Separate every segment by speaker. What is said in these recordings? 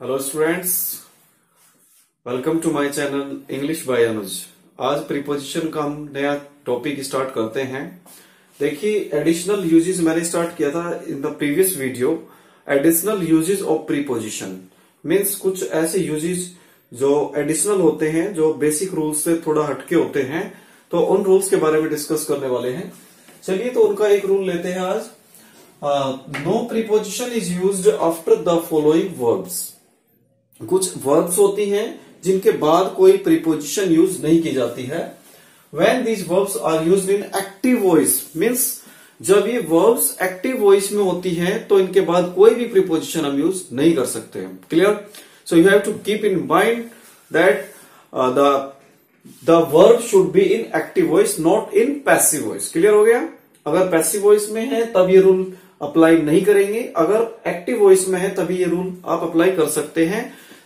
Speaker 1: Hello students, welcome to my channel English by Anuj. आज preposition का हम नया टॉपिक स्टार्ट करते हैं। देखिए, एडिशनल यूजेस मैंने स्टार्ट किया था in the previous video. Additional uses of preposition means कुछ ऐसे यूजेस जो एडिशनल होते हैं, जो बेसिक रूल्स से थोड़ा हटके होते हैं, तो उन रूल्स के बारे में डिस्कस करने वाले हैं। चलिए, तो उनका एक रूल लेते हैं आज। No preposition is used after the following verbs. कुछ वर्ब्स होती हैं जिनके बाद कोई प्रीपोजिशन यूज नहीं की जाती है। When these verbs are used in active voice means जब ये verbs active voice में होती हैं तो इनके बाद कोई भी प्रीपोजिशन हम यूज नहीं कर सकते। Clear? So you have to keep in mind that the verb should be in active voice, not in passive voice. Clear हो गया? अगर पैसिव वॉइस में है तब ये रूल अप्लाई नहीं करेंगे, अगर एक्टिव वॉइस में है तभी ये रूल आप अप्लाई कर सकते हैं।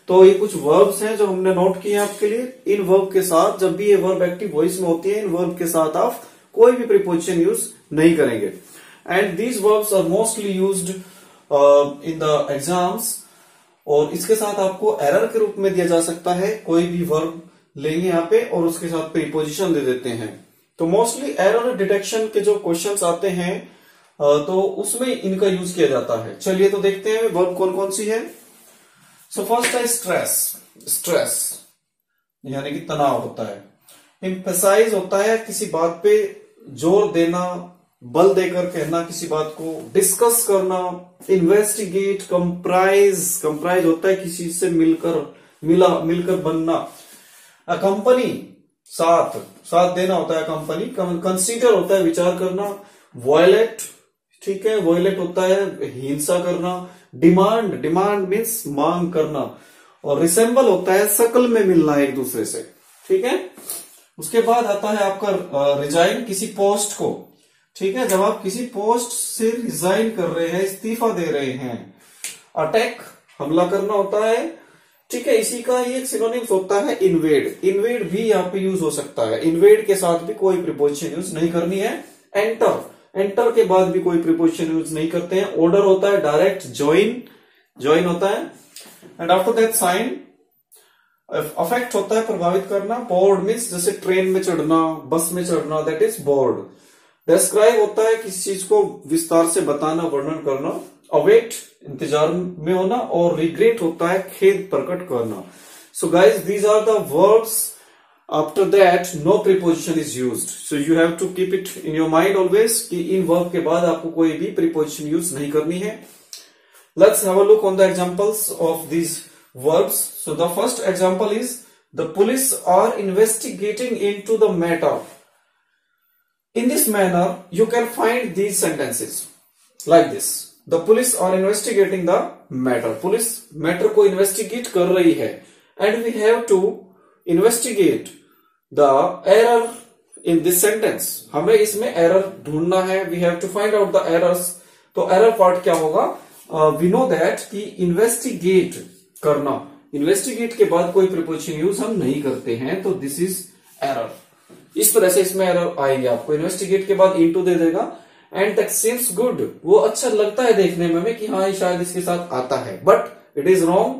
Speaker 1: तो ये कुछ वर्ब्स हैं जो हमने नोट किए हैं आपके लिए। इन वर्ब के साथ, जब भी ये वर्ब एक्टिव वॉइस में होती है, इन वर्ब के साथ आप कोई भी प्रीपोजिशन यूज नहीं करेंगे। And these verbs are mostly used in the exams. और इसके साथ आपको एरर के रूप में दिया जा सकता है। कोई भी वर्ब लेंगे यहाँ पे और उसके साथ प्रीपोजिशन दे देते हैं। तो मोस्टली एरर डिटेक्शन के जो क्वेश्चंस आते हैं तो उसमें इनका यूज किया जाता है। चलिए, तो देखते हैं वर्ब कौन कौन सी है। सो फर्स्ट है स्ट्रेस। स्ट्रेस यानी कि तनाव होता है। एम्फसाइज होता है किसी बात पे जोर देना, बल देकर कहना किसी बात को। डिस्कस करना। इन्वेस्टिगेट। कंप्राइज। कंप्राइज होता है किसी चीज से मिलकर बनना। कंपनी साथ देना होता है कंपनी। कंसीडर होता है विचार करना। वॉयलेट, ठीक है, वॉयलेट होता है हिंसा करना। डिमांड मीन्स मांग करना। और रिसेंबल होता है शकल में मिलना एक दूसरे से, ठीक है। उसके बाद आता है आपका रिजाइन, किसी पोस्ट को, ठीक है, जब आप किसी पोस्ट से रिजाइन कर रहे हैं, इस्तीफा दे रहे हैं। अटैक, हमला करना होता है, ठीक है। इसी का ही एक सिनोनिम्स होता है इन्वेड। इन्वेड भी यहाँ पे यूज हो सकता है। इन्वेड के साथ भी कोई प्रीपोजिशन यूज नहीं करनी है। एंटर के बाद भी कोई प्रीपोजिशन यूज नहीं करते हैं। ऑर्डर होता है डायरेक्ट। ज्वाइन होता है। And after that sign. Affect होता है प्रभावित करना। बोर्ड मीन्स जैसे ट्रेन में चढ़ना, बस में चढ़ना, दैट इज बोर्ड। डिस्क्राइब होता है किसी चीज को विस्तार से बताना, वर्णन करना। अवेट, इंतजार में होना। और रिग्रेट होता है खेद प्रकट करना। So guys, these are the verbs. After that no preposition is used. So you have to keep it in your mind always कि इन वर्ब के बाद आपको कोई भी प्रीपोजिशन यूज नहीं करनी है। Let's have a look on the examples of these verbs. So the first example is the police are investigating into the matter. In this manner, you can find these sentences like this. The police are investigating the matter. Police matter को investigate कर रही है। And we have to investigate the error in this sentence. हमें इसमें error ढूंढना है। We have to find out the errors. तो error part क्या होगा? We know that कि इन्वेस्टिगेट करना, इन्वेस्टिगेट के बाद कोई प्रीपोजिशन यूज हम नहीं करते हैं, तो दिस इज एरर। इस तरह से इसमें एरर आएगी आपको। इन्वेस्टिगेट के बाद इनटू दे देगा। एंड दैट सीम्स गुड, वो अच्छा लगता है देखने में कि हाँ, शायद इसके साथ आता है, बट इट इज रॉन्ग,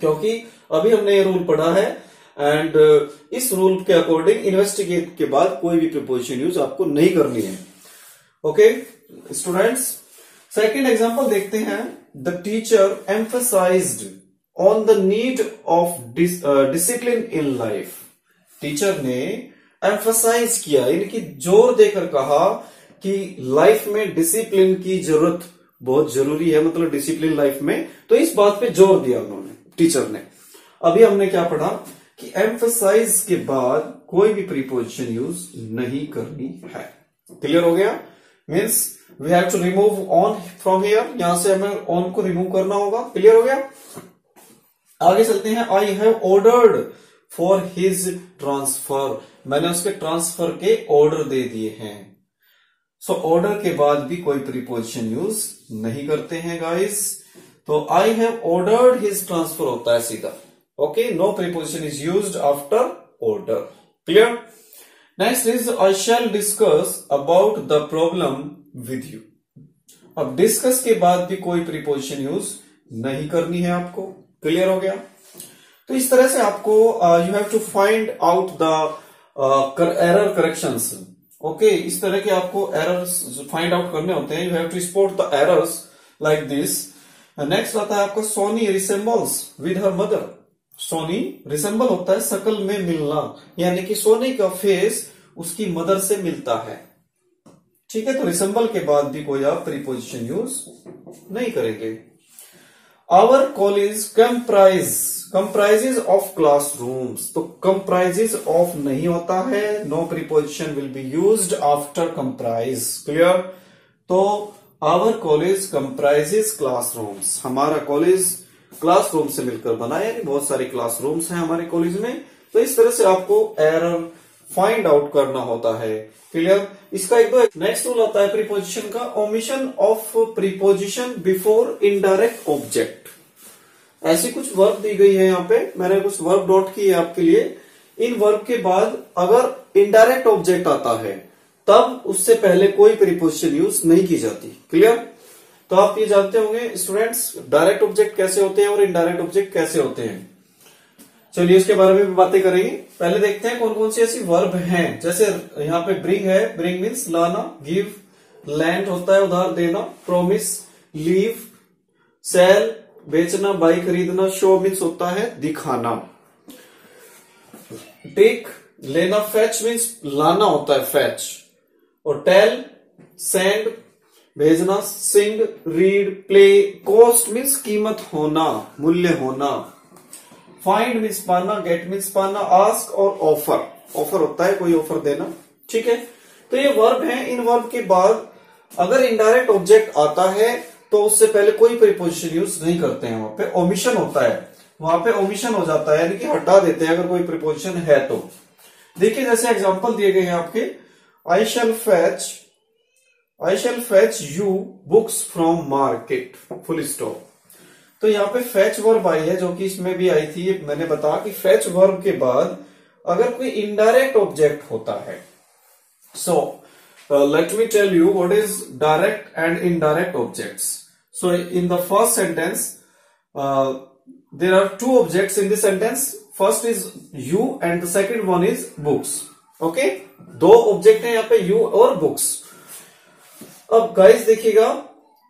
Speaker 1: क्योंकि अभी हमने ये रूल पढ़ा है। एंड इस रूल के अकॉर्डिंग इन्वेस्टिगेट के बाद कोई भी प्रीपोजिशन यूज आपको नहीं करनी है। ओके स्टूडेंट्स, सेकेंड एग्जाम्पल देखते हैं। The teacher emphasized on the need of discipline in life. Teacher ने एम्फसाइज किया, यानी कि जोर देकर कहा कि लाइफ में डिसिप्लिन की जरूरत बहुत जरूरी है, मतलब डिसिप्लिन लाइफ में। तो इस बात पे जोर दिया उन्होंने, टीचर ने। अभी हमने क्या पढ़ा कि एम्फसाइज के बाद कोई भी प्रीपोजिशन यूज नहीं करनी है। क्लियर हो गया? Means we have to remove on from here. यहां से हमें ऑन को रिमूव करना होगा। क्लियर हो गया? आगे चलते हैं। आई have ordered for his transfer. मैंने उसके ट्रांसफर के ऑर्डर दे दिए हैं। सो ऑर्डर के बाद भी कोई प्रीपोजिशन यूज नहीं करते हैं गाइस। तो I have ordered his transfer होता है सीधा। Okay, no preposition is used after order. Clear? Next is I shall discuss about the problem with you. अब डिस्कस के बाद भी कोई प्रीपोजिशन यूज नहीं करनी है आपको। क्लियर हो गया। तो इस तरह से आपको you have to find out the error corrections. Okay, इस तरह के आपको एरर्स फाइंड आउट करने होते हैं। You have to spot the errors like this. Next आता है आपका Soni resembles with her mother. Soni resemble होता है शकल में मिलना, यानी कि सोनी का फेस उसकी मदर से मिलता है। ठीक है, तो रिसेंबल के बाद भी कोई आप प्रीपोजिशन यूज नहीं करेंगे। Our college comprises of classrooms, तो कंप्राइजेज ऑफ नहीं होता है, no preposition will be used after comprise. Clear. तो आवर कॉलेज कंप्राइजेज क्लासरूम्स, हमारा कॉलेज क्लासरूम से मिलकर बना है, यानी बहुत सारे क्लासरूम्स हैं हमारे कॉलेज में। तो इस तरह से आपको एरर फाइंड आउट करना होता है। क्लियर। इसका एक दो नेक्स्ट रूल आता है प्रीपोजिशन का, omission of preposition before indirect object. ऐसी कुछ वर्ब दी गई है यहाँ पे, मैंने कुछ वर्ब नोट की है आपके लिए। इन वर्ब के बाद अगर इनडायरेक्ट ऑब्जेक्ट आता है तब उससे पहले कोई प्रीपोजिशन यूज नहीं की जाती। क्लियर। तो आप ये जानते होंगे स्टूडेंट्स डायरेक्ट ऑब्जेक्ट कैसे होते हैं और इनडायरेक्ट ऑब्जेक्ट कैसे होते हैं। चलिए इसके बारे में भी बातें करेंगे। पहले देखते हैं कौन कौन सी ऐसी वर्ब हैं। जैसे यहाँ पे ब्रिंग है, ब्रिंग मीन्स लाना, गिव लैंड होता है उधार देना, प्रोमिस लीव, सेल बेचना बाई खरीदना, शो मीन्स होता है दिखाना, टेक लेना, फेच मीन्स लाना होता है फेच, और टेल सेंड भेजना, सिंग रीड प्ले, कॉस्ट मीन्स कीमत होना, मूल्य होना, फाइंड मीन्स पाना, गेट मीन्स पाना, आस्क और ऑफर, ऑफर होता है कोई ऑफर देना। ठीक है, तो ये वर्ब है। इन वर्ब के बाद अगर इनडायरेक्ट ऑब्जेक्ट आता है तो उससे पहले कोई प्रीपोजिशन यूज नहीं करते हैं, वहां पे ओमिशन होता है, वहां पे ओमिशन हो जाता है, यानी कि हटा देते हैं अगर कोई प्रीपोजिशन है तो। देखिए जैसे एग्जांपल दिए गए हैं आपके, I shall fetch you books from market, full stop. तो यहाँ पे फेच वर्ब आई है, जो कि इसमें भी आई थी। मैंने बताया कि फेच वर्ब के बाद अगर कोई इनडायरेक्ट ऑब्जेक्ट होता है, सो let me tell you what is direct and indirect objects. So in the first sentence there are two objects in this sentence. First is you and the second one is books. Okay, दो object हैं यहाँ पे, you और books. अब guys देखिएगा,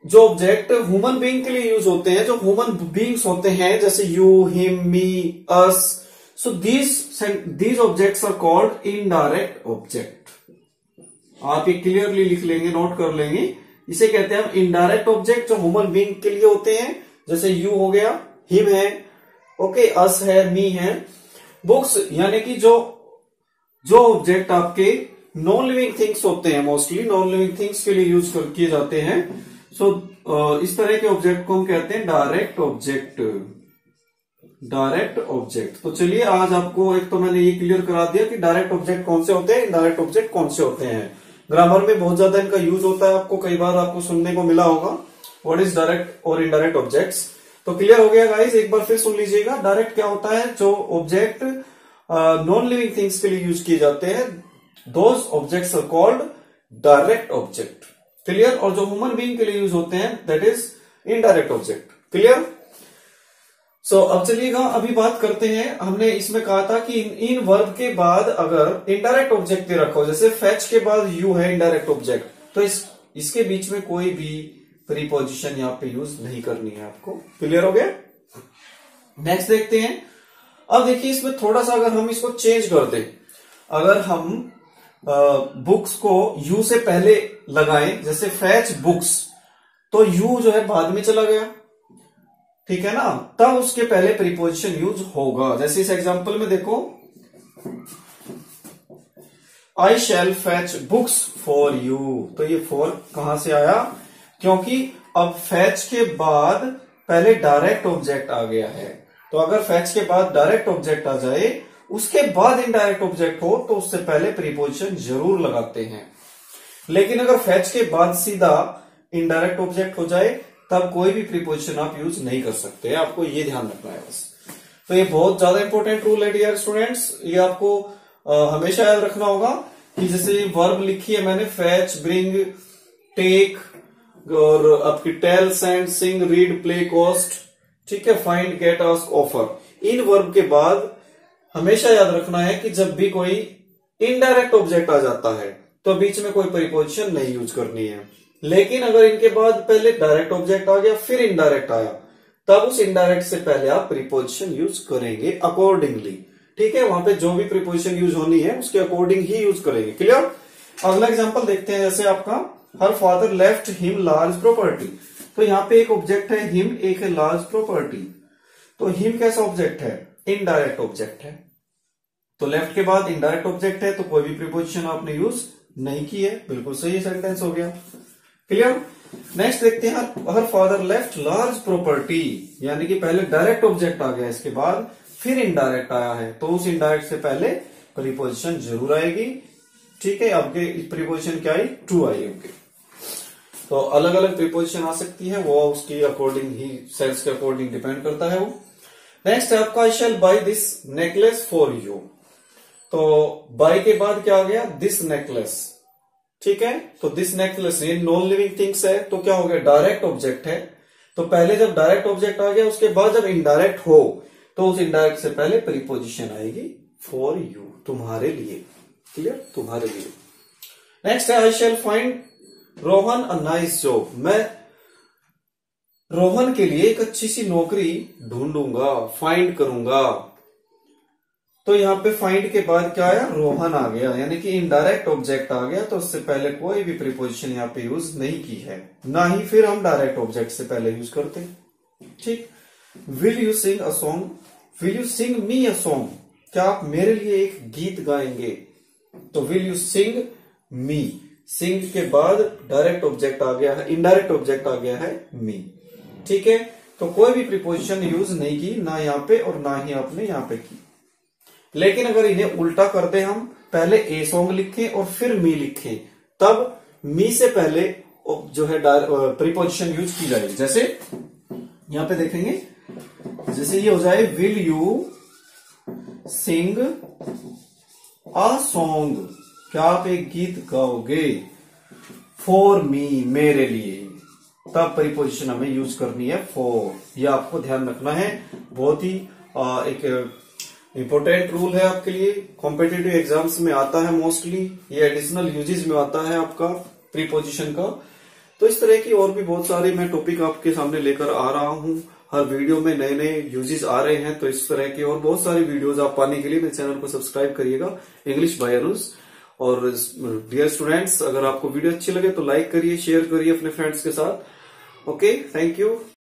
Speaker 1: जो object human being के लिए यूज होते हैं, जो ह्यूमन बीइंग्स होते हैं, जैसे you, him, me, us, so these objects are called indirect object. आप ये क्लियरली लिख लेंगे, नोट कर लेंगे। इसे कहते हैं हम इनडायरेक्ट ऑब्जेक्ट, जो ह्यूमन बीइंग के लिए होते हैं, जैसे यू हो गया, हिम है, ओके, अस है, मी है। बुक्स यानी कि जो ऑब्जेक्ट आपके नॉन लिविंग थिंग्स होते हैं, मोस्टली नॉन लिविंग थिंग्स के लिए यूज किए जाते हैं। सो इस तरह के ऑब्जेक्ट को हम कहते हैं डायरेक्ट ऑब्जेक्ट। Direct object. तो चलिए आज आपको एक तो मैंने ये क्लियर करा दिया कि डायरेक्ट ऑब्जेक्ट कौन से होते हैं, इनडायरेक्ट ऑब्जेक्ट कौन से होते हैं। ग्रामर में बहुत ज्यादा इनका यूज होता है, आपको कई बार आपको सुनने को मिला होगा व्हाट इज डायरेक्ट और इनडायरेक्ट ऑब्जेक्ट्स। तो क्लियर हो गया गाइस, एक बार फिर सुन लीजिएगा। डायरेक्ट क्या होता है, जो ऑब्जेक्ट नॉन लिविंग थिंग्स के लिए यूज किए जाते हैं, those objects are called direct object. Clear. और जो ह्यूमन बीइंग के लिए यूज होते हैं that is indirect object. Clear. So अब चलिएगा अभी बात करते हैं। हमने इसमें कहा था कि इन वर्ब के बाद अगर इनडायरेक्ट ऑब्जेक्ट दे रखा हो, जैसे फेच के बाद यू है इनडायरेक्ट ऑब्जेक्ट, तो इसके बीच में कोई भी प्रीपोजिशन यहाँ पे यूज नहीं करनी है आपको। क्लियर हो गया। नेक्स्ट देखते हैं। अब देखिए इसमें थोड़ा सा अगर हम इसको चेंज कर दें, अगर हम बुक्स को यू से पहले लगाएं, जैसे फेच बुक्स, तो यू जो है बाद में चला गया, ठीक है ना, तब उसके पहले प्रीपोजिशन यूज होगा। जैसे इस एग्जांपल में देखो, आई शैल फैच बुक्स फॉर यू, तो ये फॉर कहां से आया, क्योंकि अब फैच के बाद पहले डायरेक्ट ऑब्जेक्ट आ गया है। तो अगर फैच के बाद डायरेक्ट ऑब्जेक्ट आ जाए, उसके बाद इनडायरेक्ट ऑब्जेक्ट हो, तो उससे पहले प्रीपोजिशन जरूर लगाते हैं। लेकिन अगर फैच के बाद सीधा इनडायरेक्ट ऑब्जेक्ट हो जाए, तब कोई भी प्रीपोजिशन आप यूज नहीं कर सकते। आपको ये ध्यान रखना है बस। तो ये बहुत ज्यादा इंपॉर्टेंट रूल है डियर स्टूडेंट्स, ये आपको हमेशा याद रखना होगा कि जैसे वर्ब लिखी है मैंने, फैच, ब्रिंग, टेक और आपकी टेल, सेंड, सिंग, रीड, प्ले, कॉस्ट, ठीक है, फाइंड, गेट, आस्क, ऑफर। इन वर्ब के बाद हमेशा याद रखना है कि जब भी कोई इनडायरेक्ट ऑब्जेक्ट आ जाता है तो बीच में कोई प्रीपोजिशन नहीं यूज करनी है। लेकिन अगर इनके बाद पहले डायरेक्ट ऑब्जेक्ट आ गया फिर इनडायरेक्ट आया, तब उस इनडायरेक्ट से पहले आप प्रीपोजिशन यूज करेंगे अकॉर्डिंगली। ठीक है, वहां पे जो भी प्रीपोजिशन यूज होनी है उसके अकॉर्डिंग ही यूज करेंगे। क्लियर? अगला एग्जांपल देखते हैं, जैसे आपका her father left him large property. तो यहाँ पे एक ऑब्जेक्ट है हिम, एक है लार्ज प्रॉपर्टी। तो हिम कैसा ऑब्जेक्ट है? इनडायरेक्ट ऑब्जेक्ट है। तो लेफ्ट के बाद इनडायरेक्ट ऑब्जेक्ट है तो कोई भी प्रीपोजिशन आपने यूज नहीं की है, बिल्कुल सही सेंटेंस हो गया। क्लियर? नेक्स्ट देखते हैं, her father left large property, यानी कि पहले डायरेक्ट ऑब्जेक्ट आ गया, इसके बाद फिर इनडायरेक्ट आया है, तो उस इनडायरेक्ट से पहले प्रीपोजिशन जरूर आएगी। ठीक है, आपके प्रीपोजिशन क्या आई? To I. ओके, तो अलग अलग प्रीपोजिशन आ सकती है, वो उसकी अकॉर्डिंग ही, सेंस के अकॉर्डिंग डिपेंड करता है वो। नेक्स्ट है आपका, I shall buy this necklace for you. तो बाय के बाद क्या आ गया? This necklace. ठीक है, तो दिस नेकलेस ये नॉन लिविंग थिंग्स है, तो क्या हो गया? डायरेक्ट ऑब्जेक्ट है। तो पहले जब डायरेक्ट ऑब्जेक्ट आ गया उसके बाद जब इनडायरेक्ट हो तो उस इनडायरेक्ट से पहले प्रीपोजिशन आएगी फॉर यू, तुम्हारे लिए। क्लियर? तुम्हारे लिए। नेक्स्ट है, I shall find Rohan a nice job. मैं रोहन के लिए एक अच्छी सी नौकरी ढूंढूंगा, फाइंड करूंगा। तो यहाँ पे फाइंड के बाद क्या आया? रोहन आ गया, यानी कि इनडायरेक्ट ऑब्जेक्ट आ गया, तो उससे पहले कोई भी प्रीपोजिशन यहाँ पे यूज नहीं की है, ना ही फिर हम डायरेक्ट ऑब्जेक्ट से पहले यूज करते। ठीक। Will you sing a song? Will you sing me a song? क्या आप मेरे लिए एक गीत गाएंगे? तो विल यू सिंग मी, सिंग के बाद डायरेक्ट ऑब्जेक्ट आ गया है, इनडायरेक्ट ऑब्जेक्ट आ गया है मी। ठीक है, तो कोई भी प्रीपोजिशन यूज नहीं की, ना यहाँ पे और ना ही आपने यहाँ पे की। लेकिन अगर इन्हें उल्टा कर दे, हम पहले ए सॉन्ग लिखें और फिर मी लिखें, तब मी से पहले जो है प्रीपोजिशन यूज की जाएगी। जैसे यहां पे देखेंगे, जैसे ये हो जाए, will you sing a song? क्या आप एक गीत गाओगे? फॉर मी, मेरे लिए, तब प्रीपोजिशन हमें यूज करनी है फॉर। ये आपको ध्यान रखना है, बहुत ही एक इंपॉर्टेंट रूल है आपके लिए, कॉम्पिटिटिव एग्जाम्स में आता है मोस्टली, ये एडिशनल यूजेस में आता है आपका प्रीपोजिशन का। तो इस तरह की और भी बहुत सारे मैं टॉपिक आपके सामने लेकर आ रहा हूं। हर वीडियो में नए नए यूजेस आ रहे हैं, तो इस तरह की और बहुत सारी वीडियोस आप पाने के लिए मेरे चैनल को सब्सक्राइब करिएगा, इंग्लिश बाय अनुज। और डियर स्टूडेंट्स, अगर आपको वीडियो अच्छी लगे तो लाइक करिए, शेयर करिए अपने फ्रेंड्स के साथ। Okay, thank you.